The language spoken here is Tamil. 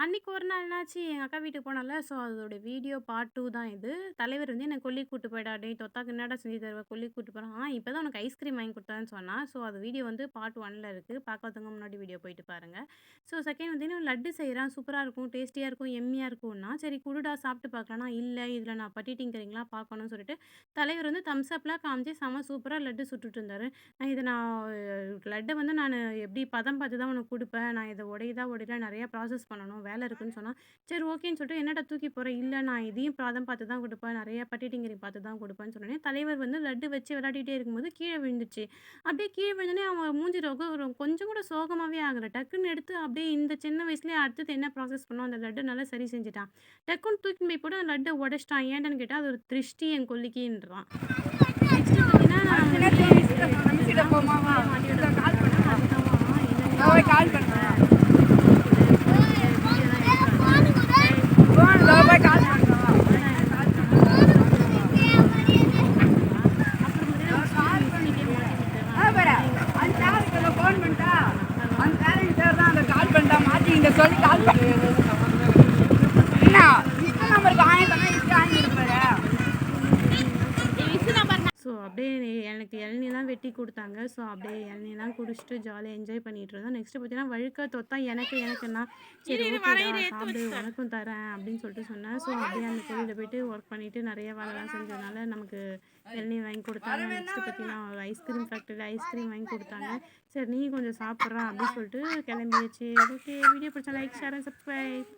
அன்னைக்கு ஒரு நாள் என்னாச்சு, எங்க அக்கா வீட்டுக்கு போனேன்ல, ஸோ அதோட வீடியோ பார்ட் 2 தான் இது. தலைவர் வந்து என்ன கொல்லிக்கு கூட்டு போய்டா, டேய் தொத்தாக்கு என்னடா செஞ்சு தருவ? கொல்லிக்கு கூட்டு போறேன். இப்ப தான் உனக்கு ஐஸ்கிரீம் வாங்கி குடுத்தேன்னு சொன்னா. ஸோ அது வீடியோ வந்து பார்ட் 1ல இருக்கு. பார்க்காதவங்க முன்னாடி வீடியோ போயிட்டு பாருங்க. ஸோ செகண்ட் வந்து லட்டு செய்றேன். சூப்பரா இருக்கும், டேஸ்டியா இருக்கும், எம்மியா இருக்கும்னா, சரி குடுடா சாப்பிட்டு பார்க்கலாம்னா, இல்ல இதில நான் பட்டிட்டிங்கிறீங்களா பார்க்கணும்னு சொல்லிட்டு, தலைவர் வந்து தம்ஸ் அப்லாம் காமிச்சு செம சூப்பரா லட்டு சுட்டுட்டு இருந்தாரு. லட்ட வந்து நானு எப்படி பதம் பார்த்து தான் உனக்கு குடுப்பேன். நான் இத உடையுதா உடையல நெறைய ப்ராசஸ் பண்ணணும். வேலை இருக்குன்னு சொன்னா. சரி ஓகேன்னு சொல்லிட்டு என்னடா தூக்கி போற? இல்ல நான் இதையும் பதம் பார்த்து தான் குடுப்பேன். நெறைய பட்டிட்டிங்கரி பார்த்து தான் குடுப்பேன்னு சொன்னோனே, தலைவர் வந்து லட்டு வச்சு விளையாடிட்டே இருக்கும்போது கீழ விழுந்துருச்சு. அப்படியே கீழ விழுந்தோனே அவன் மூஞ்சி கொஞ்சம் கூட சோகமாவே ஆகல. டக்குன்னு எடுத்து அப்படியே இந்த சின்ன வயசுலயே அடுத்தது என்ன ப்ராசஸ் பண்ணோம் அந்த லட்டு நல்லா சரி செஞ்சுட்டான். டக்குன்னு தூக்கின்னு போய் போட்டு அந்த லட்ட உடைச்சுட்டான். ஏன்டான்னு கேட்டா, அது ஒரு திருஷ்டி என் கொல்லிக்கின்றான். நெக்ஸ்ட் பார்த்தீங்கன்னா, நான் கால் பண்ணுறேன். சொல்லி கால் பண்ணு. என்ன நம்பருக்கு ஆயிரத்தி ஸோ அப்படியே எனக்கு இளநீலாம் வெட்டி குடுத்தாங்க. ஸோ அப்படியே இளநீலாம் குடிச்சிட்டு ஜாலியா என்ஜாய் பண்ணிட்டு இருந்தோம். நெக்ஸ்ட் பார்த்தீங்கன்னா, வழுக்க தொத்தா எனக்குன்னா, சரி ஓகேடா சாப்பிடு உனக்கும் தரேன் அப்படின்னு சொல்லிட்டு சொன்னேன். ஸோ அப்படியே அந்த கோயில்ல போயிட்டு ஒர்க் பண்ணிட்டு நெறைய வேலைலாம் செஞ்சதுனால நமக்கு இளநீ வாங்கி குடுத்தாங்க. நெக்ஸ்ட் பார்த்தீங்கன்னா, ஒரு ஐஸ்கிரீம் ஃபேக்டரியில ஐஸ்கிரீம் வாங்கி குடுத்தாங்க. சரி நீயும் கொஞ்சம் சாப்பிட்றா அப்படின்னு சொல்லிட்டு கிளம்பியாச்சு. ஓகே வீடியோ பிடிச்சா லைக், ஷேர் அண்ட் சப்ஸ்கிரைப்.